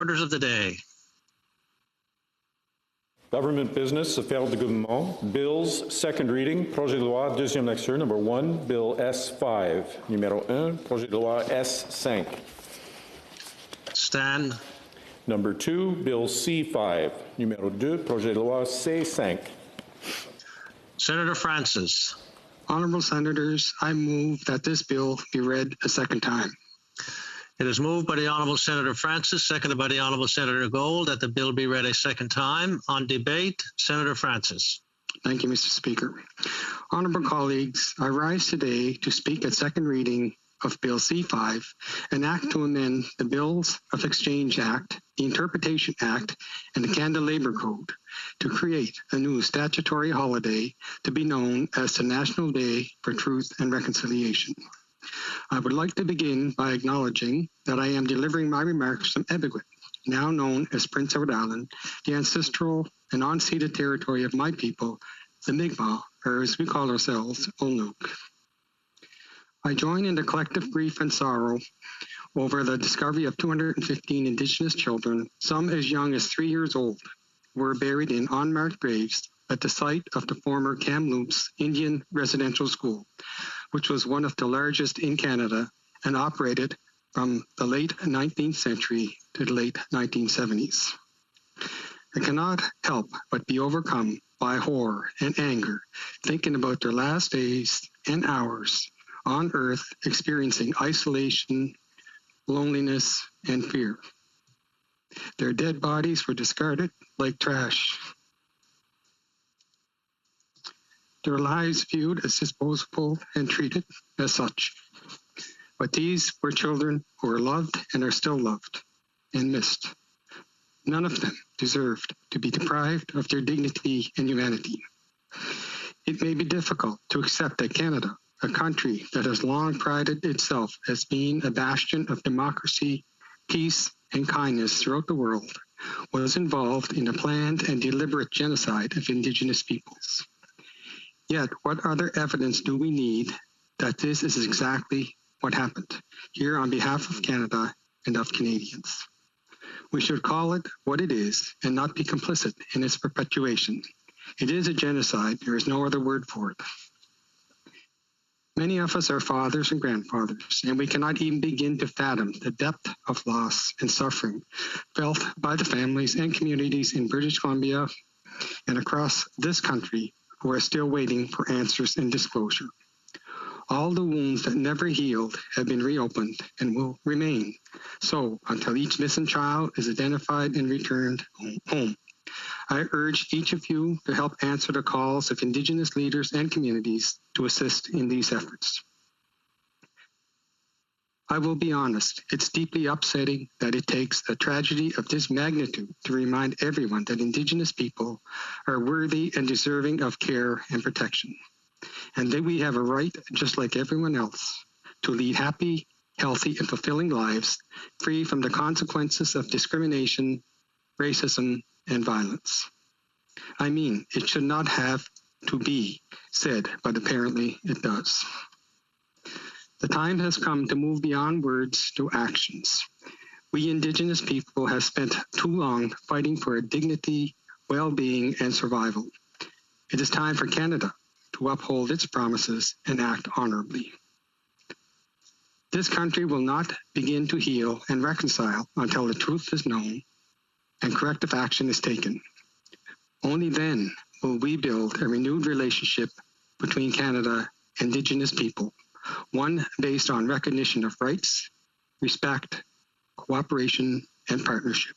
Orders of the day. Government business, affaires de gouvernement, bills, second reading, projet de loi, deuxième lecture, number 1, bill S5, numéro 1, projet de loi S5. Stand. Number 2, bill C-5, numéro 2, projet de loi C5. Senator Francis. Honorable Senators, I move that this bill be read a second time. It is moved by the Honourable Senator Francis, seconded by the Honourable Senator Gold, that the bill be read a second time. On debate, Senator Francis. Thank you, Mr. Speaker. Honorable colleagues, I rise today to speak at second reading of Bill C-5, an act to amend the Bills of Exchange Act, the Interpretation Act, and the Canada Labour Code to create a new statutory holiday to be known as the National Day for Truth and Reconciliation. I would like to begin by acknowledging that I am delivering my remarks from Ebikwit, now known as Prince Edward Island, the ancestral and unceded territory of my people, the Mi'kmaq, or as we call ourselves, Ulnuk. I join in the collective grief and sorrow over the discovery of 215 Indigenous children, some as young as 3 years old, were buried in unmarked graves at the site of the former Kamloops Indian Residential School, which was one of the largest in Canada and operated from the late 19th century to the late 1970s. I cannot help but be overcome by horror and anger, thinking about their last days and hours on Earth experiencing isolation, loneliness, and fear. Their dead bodies were discarded like trash. Their lives viewed as disposable and treated as such. But these were children who were loved and are still loved and missed. None of them deserved to be deprived of their dignity and humanity. It may be difficult to accept that Canada, a country that has long prided itself as being a bastion of democracy, peace, and kindness throughout the world, was involved in a planned and deliberate genocide of Indigenous peoples. Yet, what other evidence do we need that this is exactly what happened here on behalf of Canada and of Canadians? We should call it what it is and not be complicit in its perpetuation. It is a genocide. There is no other word for it. Many of us are fathers and grandfathers, and we cannot even begin to fathom the depth of loss and suffering felt by the families and communities in British Columbia and across this country who are still waiting for answers and disclosure. All the wounds that never healed have been reopened and will remain so until each missing child is identified and returned home. I urge each of you to help answer the calls of Indigenous leaders and communities to assist in these efforts. I will be honest, it's deeply upsetting that it takes a tragedy of this magnitude to remind everyone that Indigenous people are worthy and deserving of care and protection, and that we have a right, just like everyone else, to lead happy, healthy, and fulfilling lives free from the consequences of discrimination, racism, and violence. I mean, it should not have to be said, but apparently it does. The time has come to move beyond words to actions. We Indigenous people have spent too long fighting for our dignity, well-being, and survival. It is time for Canada to uphold its promises and act honorably. This country will not begin to heal and reconcile until the truth is known and corrective action is taken. Only then will we build a renewed relationship between Canada and Indigenous people, one based on recognition of rights, respect, cooperation, and partnership.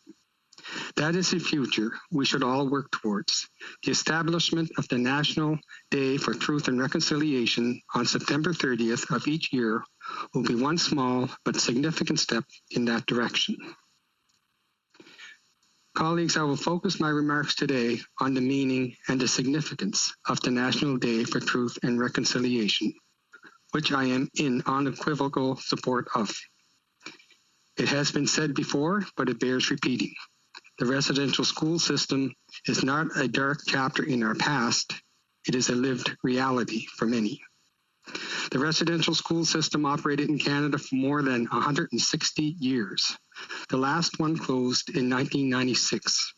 That is the future we should all work towards. The establishment of the National Day for Truth and Reconciliation on September 30th of each year will be one small but significant step in that direction. Colleagues, I will focus my remarks today on the meaning and the significance of the National Day for Truth and Reconciliation, which I am in unequivocal support of. It has been said before, but it bears repeating. The residential school system is not a dark chapter in our past, it is a lived reality for many. The residential school system operated in Canada for more than 160 years, The last one closed in 1996.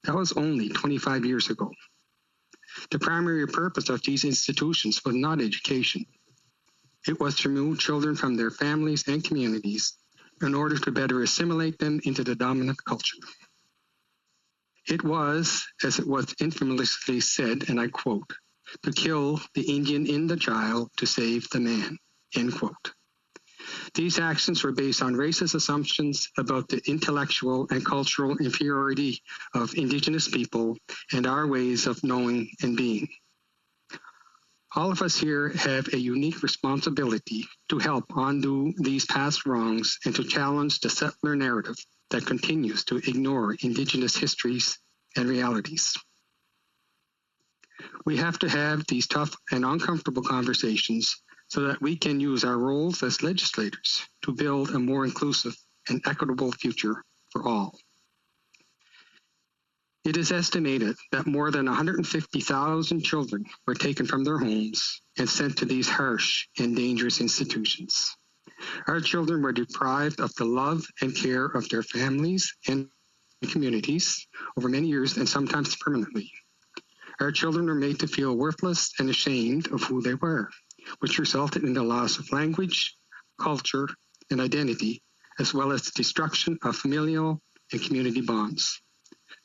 That was only 25 years ago. The primary purpose of these institutions was not education. It was to remove children from their families and communities in order to better assimilate them into the dominant culture. It was, as it was infamously said, and I quote, to kill the Indian in the child to save the man, end quote. These actions were based on racist assumptions about the intellectual and cultural inferiority of Indigenous people and our ways of knowing and being. All of us here have a unique responsibility to help undo these past wrongs and to challenge the settler narrative that continues to ignore Indigenous histories and realities. We have to have these tough and uncomfortable conversations so that we can use our roles as legislators to build a more inclusive and equitable future for all. It is estimated that more than 150,000 children were taken from their homes and sent to these harsh and dangerous institutions. Our children were deprived of the love and care of their families and communities over many years and sometimes permanently. Our children were made to feel worthless and ashamed of who they were, which resulted in the loss of language, culture, and identity, as well as the destruction of familial and community bonds.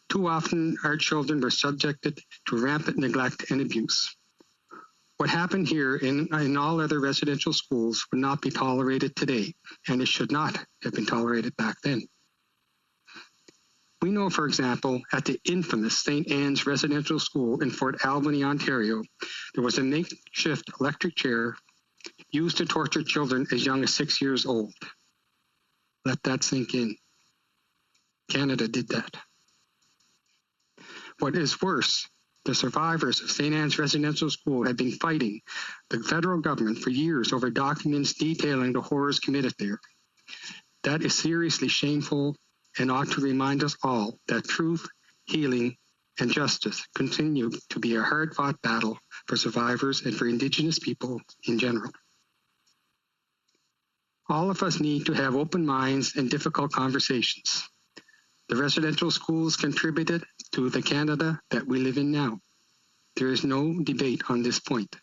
Too often, our children were subjected to rampant neglect and abuse. What happened here in all other residential schools would not be tolerated today, and it should not have been tolerated back then. We know, for example, at the infamous St. Anne's Residential School in Fort Albany, Ontario, there was a makeshift electric chair used to torture children as young as 6 years old. Let that sink in. Canada did that. What is worse, the survivors of St. Anne's Residential School had been fighting the federal government for years over documents detailing the horrors committed there. That is seriously shameful and ought to remind us all that truth, healing, and justice continue to be a hard-fought battle for survivors and for Indigenous people in general. All of us need to have open minds and difficult conversations. The residential schools contributed to the Canada that we live in now. There is no debate on this point.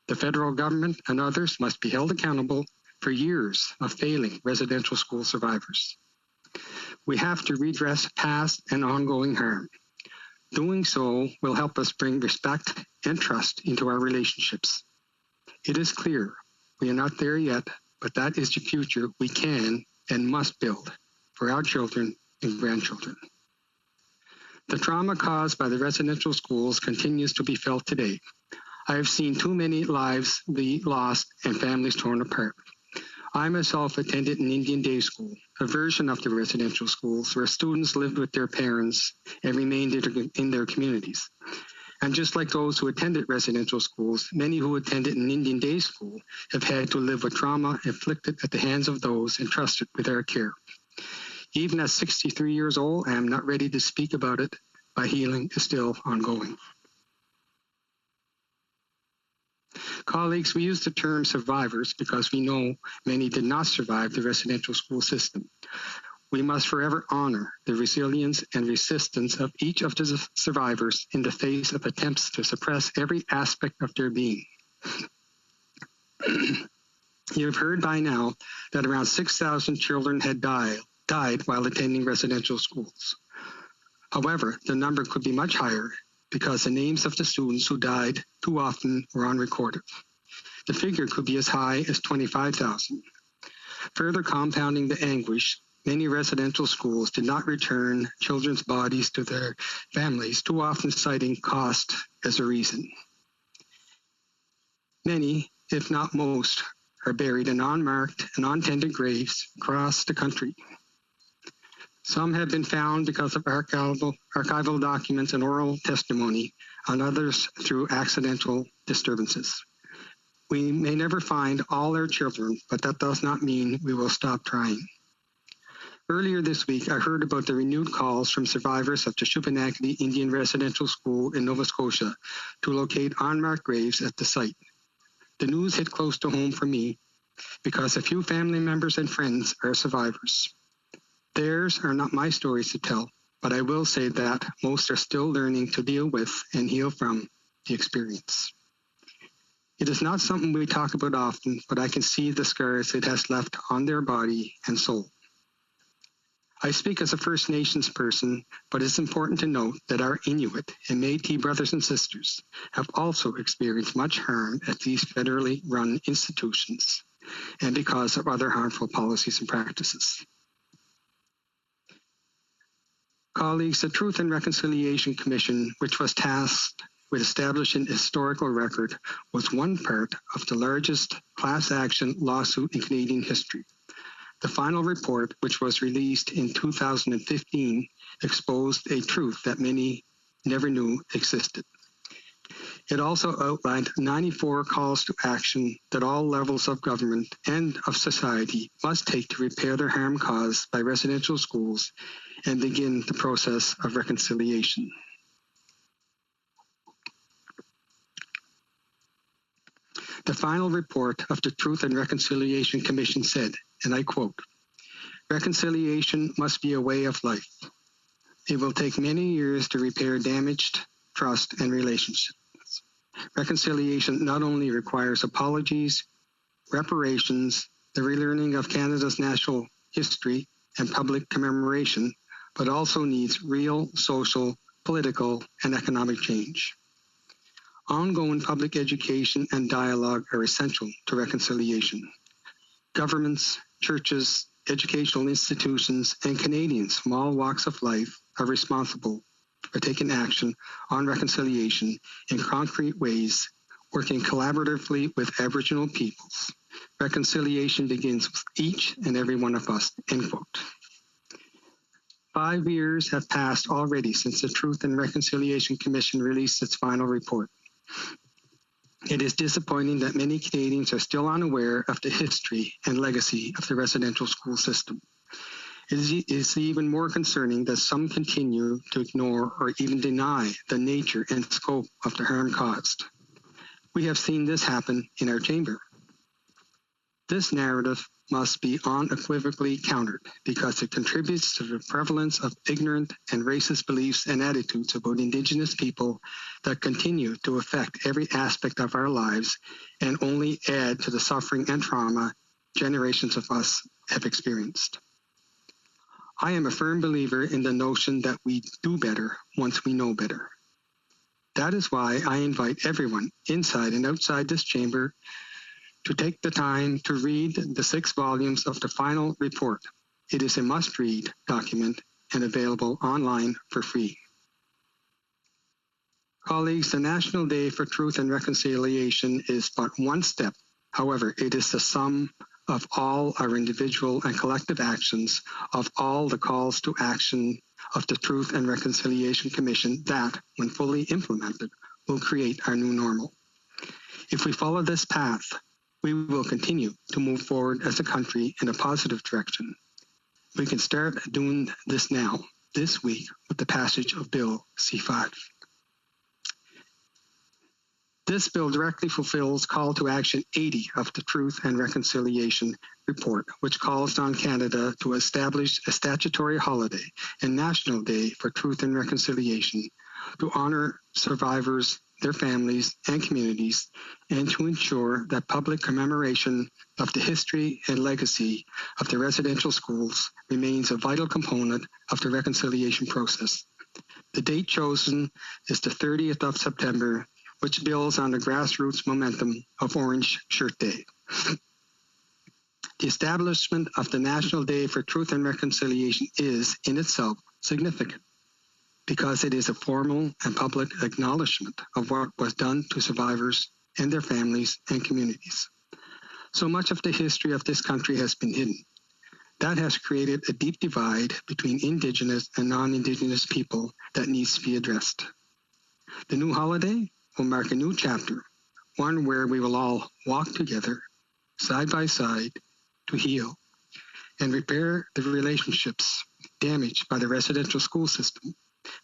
The federal government and others must be held accountable for years of failing residential school survivors. We have to redress past and ongoing harm. Doing so will help us bring respect and trust into our relationships. It is clear we are not there yet, but that is the future we can and must build for our children and grandchildren. The trauma caused by the residential schools continues to be felt today. I have seen too many lives be lost and families torn apart. I myself attended an Indian day school, a version of the residential schools where students lived with their parents and remained in their communities. And just like those who attended residential schools, many who attended an Indian day school have had to live with trauma inflicted at the hands of those entrusted with our care. Even at 63 years old, I am not ready to speak about it. My healing is still ongoing. Colleagues, we use the term survivors because we know many did not survive the residential school system. We must forever honor the resilience and resistance of each of the survivors in the face of attempts to suppress every aspect of their being. You have heard by now that around 6,000 children had died while attending residential schools. However, the number could be much higher because the names of the students who died too often were unrecorded. The figure could be as high as 25,000. Further compounding the anguish, many residential schools did not return children's bodies to their families, too often citing cost as a reason. Many, if not most, are buried in unmarked and untended graves across the country. Some have been found because of archival documents and oral testimony, and others through accidental disturbances. We may never find all our children, but that does not mean we will stop trying. Earlier this week, I heard about the renewed calls from survivors of the Shubenacadie Indian Residential School in Nova Scotia to locate unmarked graves at the site. The news hit close to home for me because a few family members and friends are survivors. Theirs are not my stories to tell, but I will say that most are still learning to deal with and heal from the experience. It is not something we talk about often, but I can see the scars it has left on their body and soul. I speak as a First Nations person, but it's important to note that our Inuit and Métis brothers and sisters have also experienced much harm at these federally run institutions and because of other harmful policies and practices. Colleagues, the Truth and Reconciliation Commission, which was tasked with establishing a historical record, was one part of the largest class action lawsuit in Canadian history. The final report, which was released in 2015, exposed a truth that many never knew existed. It also outlined 94 calls to action that all levels of government and of society must take to repair the harm caused by residential schools and begin the process of reconciliation. The final report of the Truth and Reconciliation Commission said, and I quote, "Reconciliation must be a way of life. It will take many years to repair damaged trust and relationships. Reconciliation not only requires apologies, reparations, the relearning of Canada's national history and public commemoration, but also needs real social, political, and economic change. Ongoing public education and dialogue are essential to reconciliation. Governments, churches, educational institutions, and Canadians from all walks of life are responsible for taking action on reconciliation in concrete ways, working collaboratively with Aboriginal peoples. Reconciliation begins with each and every one of us," end quote. 5 years have passed already since the Truth and Reconciliation Commission released its final report. It is disappointing that many Canadians are still unaware of the history and legacy of the residential school system. It is even more concerning that some continue to ignore or even deny the nature and scope of the harm caused. We have seen this happen in our chamber. This narrative must be unequivocally countered because it contributes to the prevalence of ignorant and racist beliefs and attitudes about Indigenous people that continue to affect every aspect of our lives and only add to the suffering and trauma generations of us have experienced. I am a firm believer in the notion that we do better once we know better. That is why I invite everyone inside and outside this chamber to take the time to read the 6 volumes of the final report. It is a must-read document and available online for free. Colleagues, the National Day for Truth and Reconciliation is but one step. However, it is the sum of all our individual and collective actions, of all the calls to action of the Truth and Reconciliation Commission that, when fully implemented, will create our new normal. If we follow this path, we will continue to move forward as a country in a positive direction. We can start doing this now, this week, with the passage of Bill C-5. This bill directly fulfills Call to Action 80 of the Truth and Reconciliation Report, which calls on Canada to establish a statutory holiday and National Day for Truth and Reconciliation to honor survivors, their families, and communities, and to ensure that public commemoration of the history and legacy of the residential schools remains a vital component of the reconciliation process. The date chosen is the 30th of September, which builds on the grassroots momentum of Orange Shirt Day. The establishment of the National Day for Truth and Reconciliation is, in itself, significant because it is a formal and public acknowledgement of what was done to survivors and their families and communities. So much of the history of this country has been hidden. That has created a deep divide between Indigenous and non-Indigenous people that needs to be addressed. The new holiday will mark a new chapter, one where we will all walk together, side by side, to heal and repair the relationships damaged by the residential school system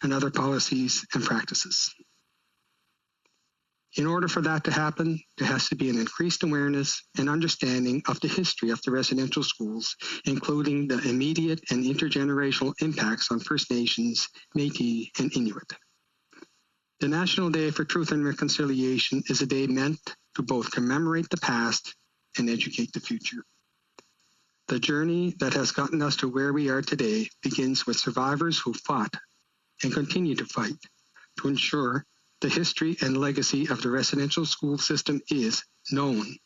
and other policies and practices. In order for that to happen, there has to be an increased awareness and understanding of the history of the residential schools, including the immediate and intergenerational impacts on First Nations, Métis, and Inuit. The National Day for Truth and Reconciliation is a day meant to both commemorate the past and educate the future. The journey that has gotten us to where we are today begins with survivors who fought and continue to fight to ensure the history and legacy of the residential school system is known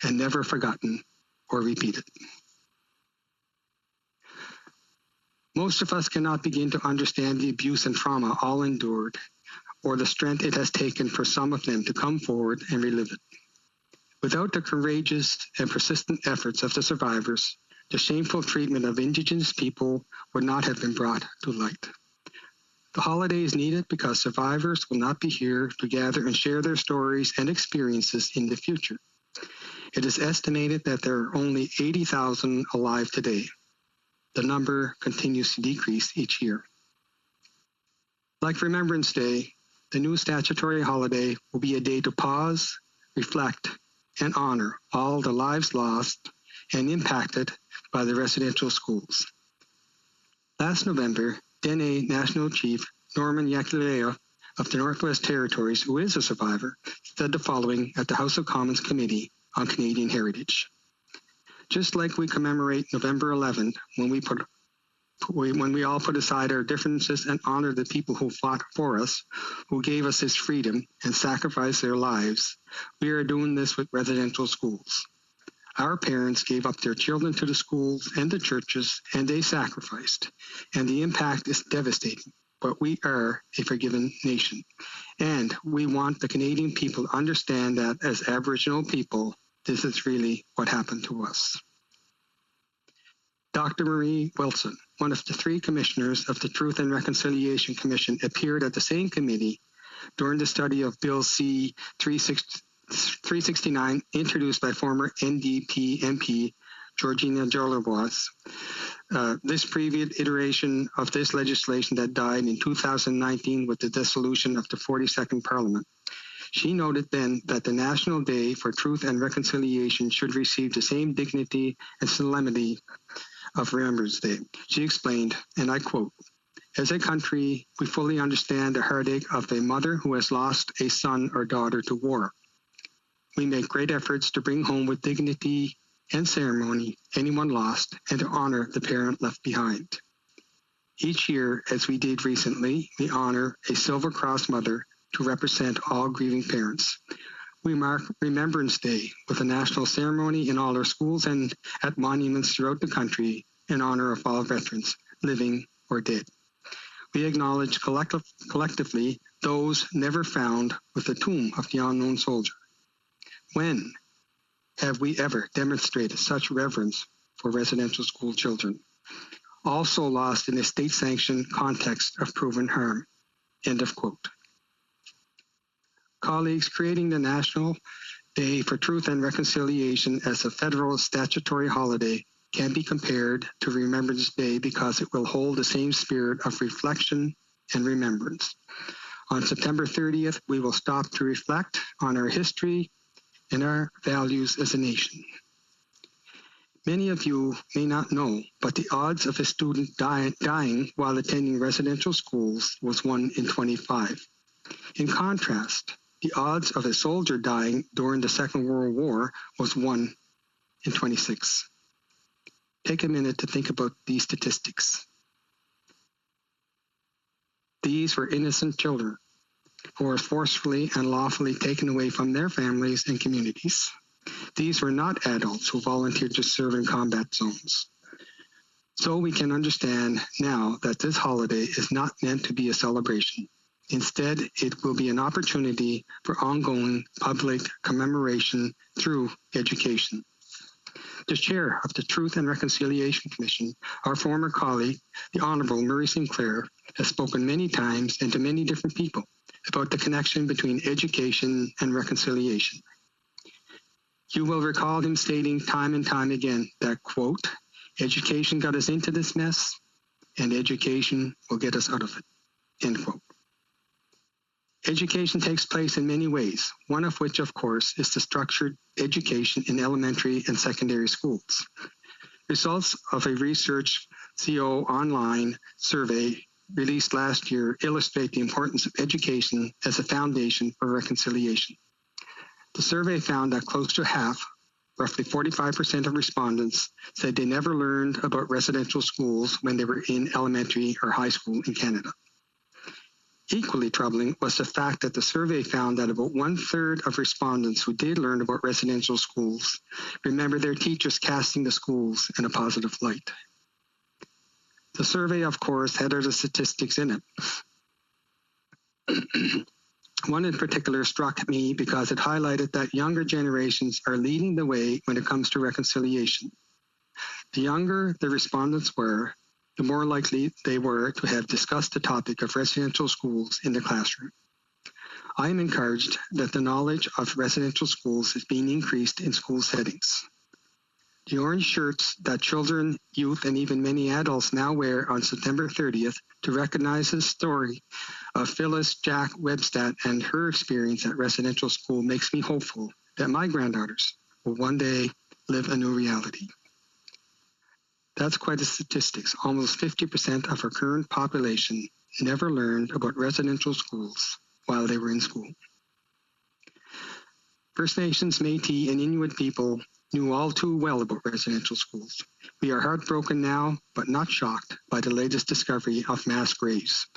and never forgotten or repeated. Most of us cannot begin to understand the abuse and trauma all endured, or the strength it has taken for some of them to come forward and relive it. Without the courageous and persistent efforts of the survivors, the shameful treatment of Indigenous people would not have been brought to light. The holiday is needed because survivors will not be here to gather and share their stories and experiences in the future. It is estimated that there are only 80,000 alive today. The number continues to decrease each year. Like Remembrance Day, the new statutory holiday will be a day to pause, reflect, and honor all the lives lost and impacted by the residential schools. Last November, then National Chief Norman Yakulea of the Northwest Territories, who is a survivor, said the following at the House of Commons Committee on Canadian Heritage. Just like we commemorate November 11th when we all put aside our differences and honor the people who fought for us, who gave us this freedom and sacrificed their lives, we are doing this with residential schools. Our parents gave up their children to the schools and the churches, and they sacrificed. And the impact is devastating. But we are a forgiven nation. And we want the Canadian people to understand that as Aboriginal people, this is really what happened to us. Dr. Marie Wilson, one of the 3 commissioners of the Truth and Reconciliation Commission, appeared at the same committee during the study of Bill C-369, introduced by former NDP MP Georgina Jollerbois. This previous iteration of this legislation that died in 2019 with the dissolution of the 42nd Parliament. She noted then that the National Day for Truth and Reconciliation should receive the same dignity and solemnity of Remembrance Day. She explained, and I quote, "As a country, we fully understand the heartache of a mother who has lost a son or daughter to war. We make great efforts to bring home with dignity and ceremony anyone lost and to honor the parent left behind. Each year, as we did recently, we honor a Silver Cross mother to represent all grieving parents. We mark Remembrance Day with a national ceremony in all our schools and at monuments throughout the country in honor of all veterans, living or dead. We acknowledge collectively those never found with the tomb of the unknown soldier. When have we ever demonstrated such reverence for residential school children, also lost in a state-sanctioned context of proven harm?" End of quote. Colleagues, creating the National Day for Truth and Reconciliation as a federal statutory holiday can be compared to Remembrance Day because it will hold the same spirit of reflection and remembrance. On September 30th, we will stop to reflect on our history and our values as a nation. Many of you may not know, but the odds of a student dying while attending residential schools was 1 in 25. In contrast, the odds of a soldier dying during the Second World War was 1 in 26. Take a minute to think about these statistics. These were innocent children who were forcefully and lawfully taken away from their families and communities. These were not adults who volunteered to serve in combat zones. So we can understand now that this holiday is not meant to be a celebration. Instead, it will be an opportunity for ongoing public commemoration through education. The chair of the Truth and Reconciliation Commission, our former colleague, the Honorable Murray Sinclair, has spoken many times and to many different people about the connection between education and reconciliation. You will recall him stating time and time again that, quote, "Education got us into this mess, and education will get us out of it," end quote. Education takes place in many ways, one of which, of course, is the structured education in elementary and secondary schools. Results of a Research CO online survey released last year illustrate the importance of education as a foundation for reconciliation. The survey found that close to half, roughly 45% of respondents, said they never learned about residential schools when they were in elementary or high school in Canada. Equally troubling was the fact that the survey found that about 1/3 of respondents who did learn about residential schools remember their teachers casting the schools in a positive light. The survey, of course, had other statistics in it. One in particular struck me because it highlighted that younger generations are leading the way when it comes to reconciliation. The younger the respondents were, the more likely they were to have discussed the topic of residential schools in the classroom. I am encouraged that the knowledge of residential schools is being increased in school settings. The orange shirts that children, youth, and even many adults now wear on September 30th to recognize the story of Phyllis Jack Webstat and her experience at residential school makes me hopeful that my granddaughters will one day live a new reality. That's quite a statistics. Almost 50% of our current population never learned about residential schools while they were in school. First Nations, Métis, and Inuit people knew all too well about residential schools. We are heartbroken now, but not shocked by the latest discovery of mass graves.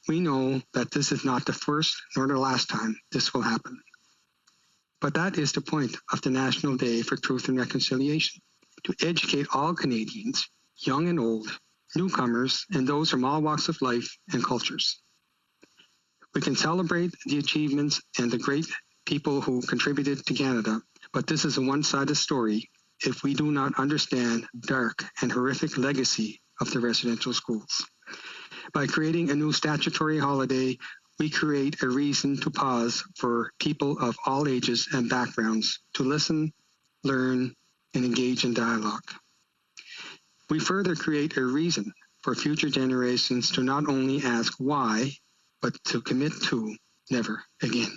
We know that this is not the first nor the last time this will happen. But that is the point of the National Day for Truth and Reconciliation, to educate all Canadians, young and old, newcomers, and those from all walks of life and cultures. We can celebrate the achievements and the great people who contributed to Canada, but this is a one-sided story if we do not understand the dark and horrific legacy of the residential schools. By creating a new statutory holiday, we create a reason to pause for people of all ages and backgrounds to listen, learn, and engage in dialogue. We further create a reason for future generations to not only ask why, but to commit to never again.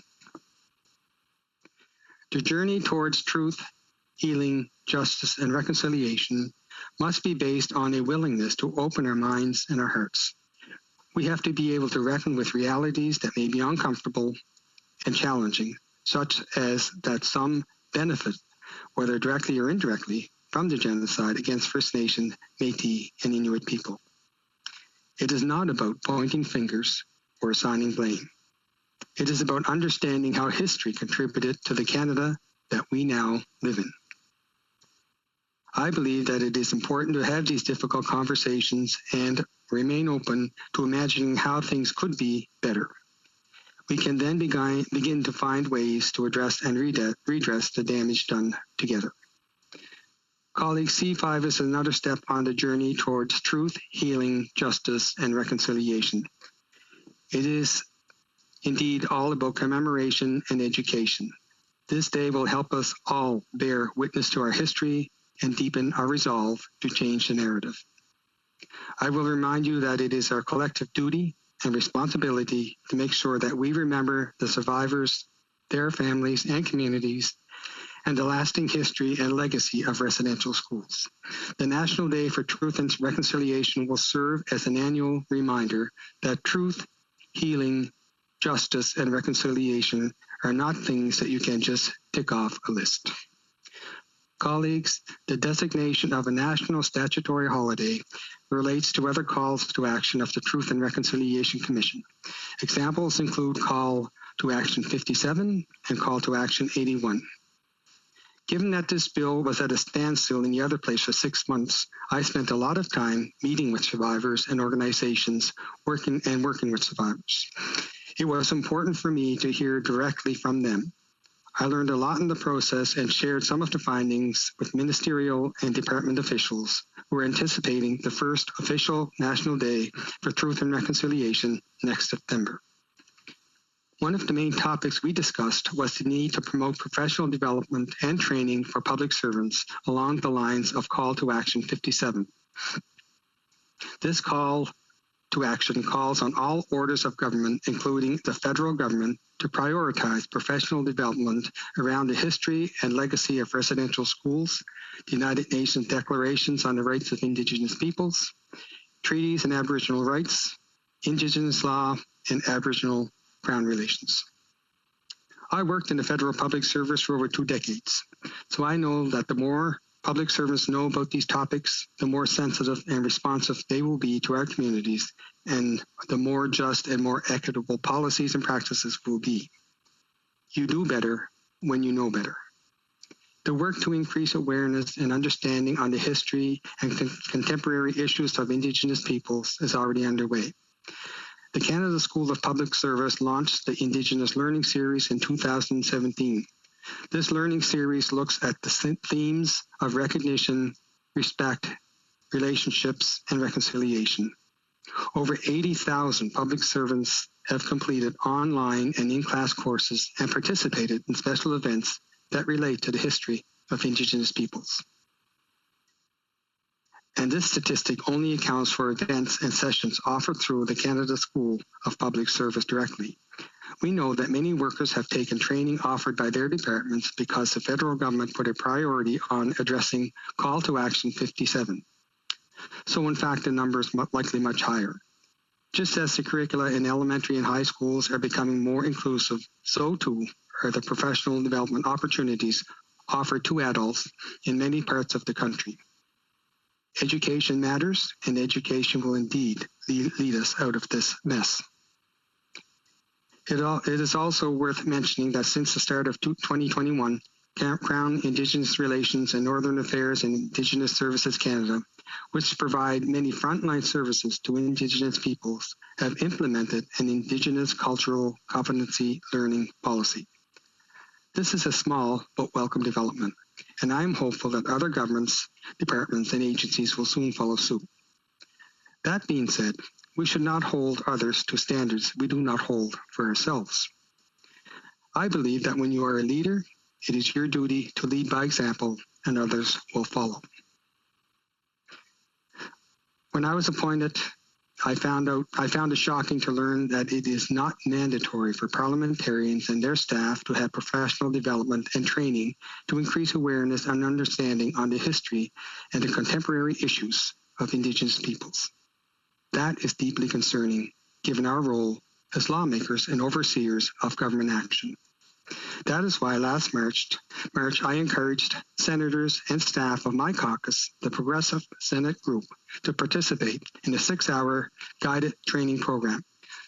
The journey towards truth, healing, justice, and reconciliation must be based on a willingness to open our minds and our hearts. We have to be able to reckon with realities that may be uncomfortable and challenging, such as that some benefit, whether directly or indirectly, from the genocide against First Nation, Métis, and Inuit people. It is not about pointing fingers or assigning blame. It is about understanding how history contributed to the Canada that we now live in. I believe that it is important to have these difficult conversations and remain open to imagining how things could be better. We can then begin to find ways to address and redress the damage done together. Colleagues, C-5 is another step on the journey towards truth, healing, justice, and reconciliation. It is indeed all about commemoration and education. This day will help us all bear witness to our history and deepen our resolve to change the narrative. I will remind you that it is our collective duty and responsibility to make sure that we remember the survivors, their families and communities, and the lasting history and legacy of residential schools. The National Day for Truth and Reconciliation will serve as an annual reminder that truth, healing, justice, and reconciliation are not things that you can just tick off a list. Colleagues, the designation of a national statutory holiday relates to other calls to action of the Truth and Reconciliation Commission. Examples include Call to Action 57 and Call to Action 81. Given that this bill was at a standstill in the other place for 6 months, I spent a lot of time meeting with survivors and organizations working with survivors. It was important for me to hear directly from them. I learned a lot in the process and shared some of the findings with ministerial and department officials who are anticipating the first official National Day for Truth and Reconciliation next September. One of the main topics we discussed was the need to promote professional development and training for public servants along the lines of Call to Action 57. This call to action calls on all orders of government, including the federal government, to prioritize professional development around the history and legacy of residential schools, the United Nations declarations on the rights of Indigenous peoples, treaties and Aboriginal rights, Indigenous law, and Aboriginal Crown relations. I worked in the federal public service for over 2 decades, so I know that the more public servants know about these topics, the more sensitive and responsive they will be to our communities, and the more just and more equitable policies and practices will be. You do better when you know better. The work to increase awareness and understanding on the history and contemporary issues of Indigenous peoples is already underway. The Canada School of Public Service launched the Indigenous Learning Series in 2017. This learning series looks at the themes of recognition, respect, relationships, and reconciliation. Over 80,000 public servants have completed online and in-class courses and participated in special events that relate to the history of Indigenous peoples. And this statistic only accounts for events and sessions offered through the Canada School of Public Service directly. We know that many workers have taken training offered by their departments because the federal government put a priority on addressing Call to Action 57. So in fact, the number is likely much higher. Just as the curricula in elementary and high schools are becoming more inclusive, so too are the professional development opportunities offered to adults in many parts of the country. Education matters, and education will indeed lead us out of this mess. It is also worth mentioning that since the start of 2021, Crown Indigenous Relations and Northern Affairs and Indigenous Services Canada, which provide many frontline services to Indigenous peoples, have implemented an Indigenous Cultural Competency Learning Policy. This is a small but welcome development, and I am hopeful that other governments, departments, and agencies will soon follow suit. That being said, we should not hold others to standards we do not hold for ourselves. I believe that when you are a leader, it is your duty to lead by example, and others will follow. When I was appointed, I found it shocking to learn that it is not mandatory for parliamentarians and their staff to have professional development and training to increase awareness and understanding on the history and the contemporary issues of Indigenous peoples. That is deeply concerning, given our role as lawmakers and overseers of government action. That is why last March, I encouraged senators and staff of my caucus, the Progressive Senate Group, to participate in a 6-hour guided training program.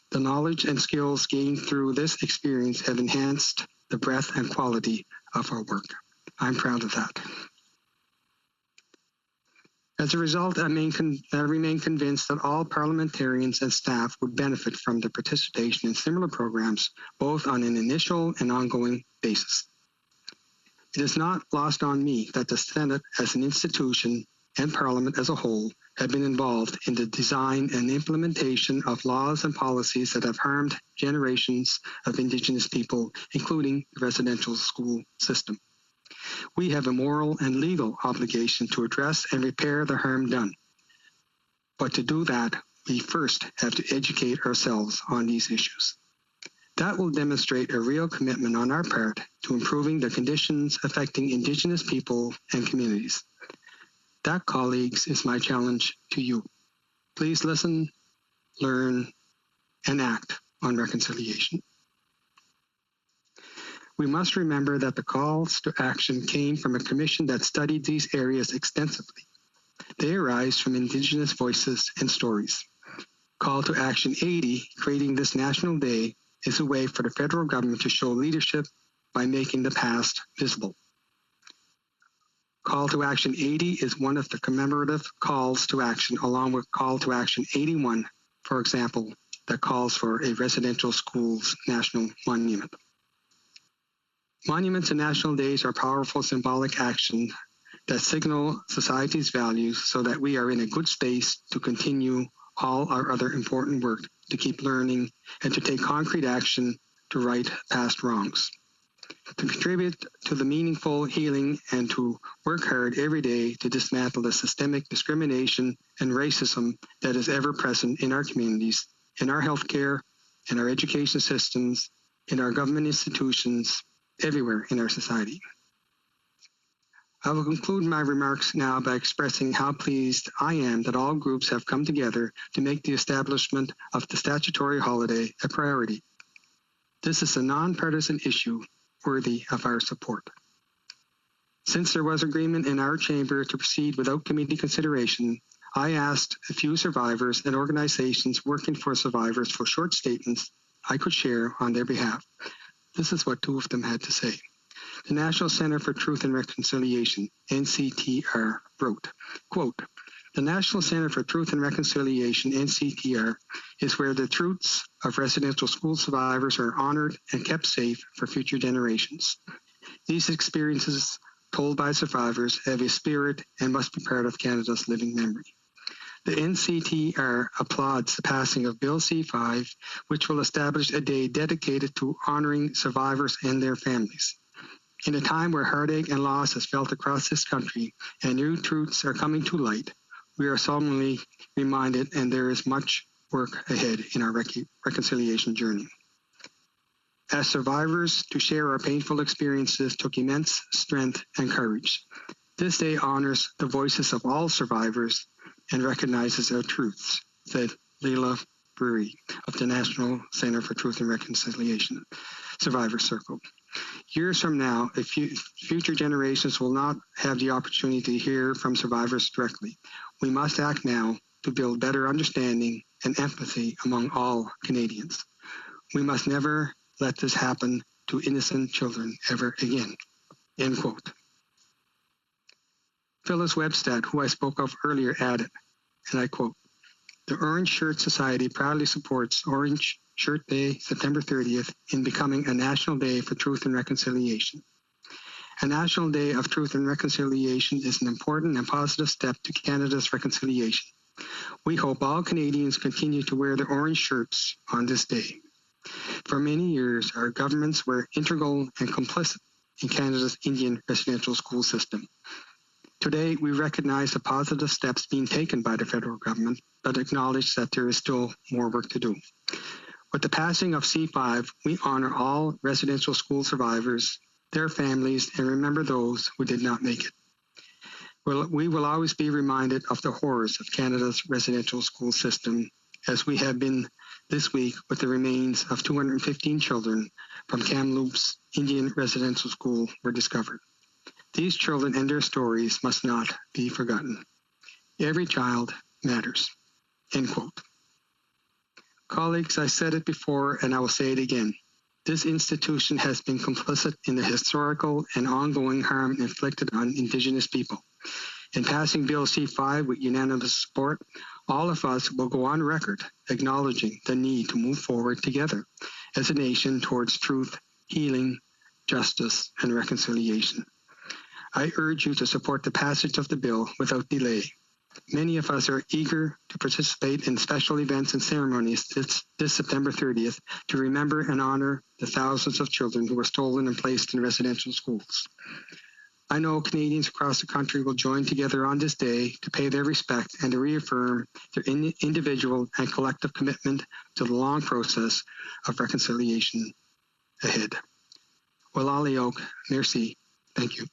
The knowledge and skills gained through this experience have enhanced the breadth and quality of our work. I'm proud of that. As a result, I remain convinced that all parliamentarians and staff would benefit from the participation in similar programs, both on an initial and ongoing basis. It is not lost on me that the Senate as an institution and Parliament as a whole have been involved in the design and implementation of laws and policies that have harmed generations of Indigenous people, including the residential school system. We have a moral and legal obligation to address and repair the harm done. But to do that, we first have to educate ourselves on these issues. That will demonstrate a real commitment on our part to improving the conditions affecting Indigenous people and communities. That, colleagues, is my challenge to you. Please listen, learn, and act on reconciliation. We must remember that the calls to action came from a commission that studied these areas extensively. They arise from Indigenous voices and stories. Call to Action 80, creating this National Day, is a way for the federal government to show leadership by making the past visible. Call to Action 80 is one of the commemorative calls to action, along with Call to Action 81, for example, that calls for a residential schools national monument. Monuments and national days are powerful symbolic actions that signal society's values so that we are in a good space to continue all our other important work, to keep learning, and to take concrete action to right past wrongs. to contribute to the meaningful healing and to work hard every day to dismantle the systemic discrimination and racism that is ever present in our communities, in our healthcare, in our education systems, in our government institutions, everywhere in our society. I will conclude my remarks now by expressing how pleased I am that all groups have come together to make the establishment of the statutory holiday a priority. This is a nonpartisan issue worthy of our support. Since there was agreement in our chamber to proceed without committee consideration, I asked a few survivors and organizations working for survivors for short statements I could share on their behalf. This is what two of them had to say. The National Center for Truth and Reconciliation, NCTR, wrote, quote, "The National Center for Truth and Reconciliation, NCTR, is where the truths of residential school survivors are honored and kept safe for future generations. These experiences told by survivors have a spirit and must be part of Canada's living memory. The NCTR applauds the passing of Bill C-5, which will establish a day dedicated to honoring survivors and their families. In a time where heartache and loss is felt across this country and new truths are coming to light, we are solemnly reminded, and there is much work ahead in our reconciliation journey. As survivors, to share our painful experiences took immense strength and courage. This day honors the voices of all survivors and recognizes our truths," said Leila Brewery of the National Center for Truth and Reconciliation Survivor Circle. Years from now, future generations will not have the opportunity to hear from survivors directly. We must act now to build better understanding and empathy among all Canadians. We must never let this happen to innocent children ever again. End quote. Phyllis Webstad, who I spoke of earlier, added, and I quote, "The Orange Shirt Society proudly supports Orange Shirt Day, September 30th, in becoming a National Day for Truth and Reconciliation. A National Day of Truth and Reconciliation is an important and positive step to Canada's reconciliation. We hope all Canadians continue to wear their orange shirts on this day. For many years, our governments were integral and complicit in Canada's Indian residential school system. Today, we recognize the positive steps being taken by the federal government, but acknowledge that there is still more work to do. With the passing of C-5, we honor all residential school survivors, their families, and remember those who did not make it. We will always be reminded of the horrors of Canada's residential school system, as we have been this week with the remains of 215 children from Kamloops Indian Residential School were discovered. These children and their stories must not be forgotten. Every child matters." End quote. Colleagues, I said it before and I will say it again. This institution has been complicit in the historical and ongoing harm inflicted on Indigenous people. In passing Bill C-5 with unanimous support, all of us will go on record acknowledging the need to move forward together as a nation towards truth, healing, justice, and reconciliation. I urge you to support the passage of the bill without delay. Many of us are eager to participate in special events and ceremonies this September 30th to remember and honor the thousands of children who were stolen and placed in residential schools. I know Canadians across the country will join together on this day to pay their respect and to reaffirm their individual and collective commitment to the long process of reconciliation ahead. Well, merci. Thank you.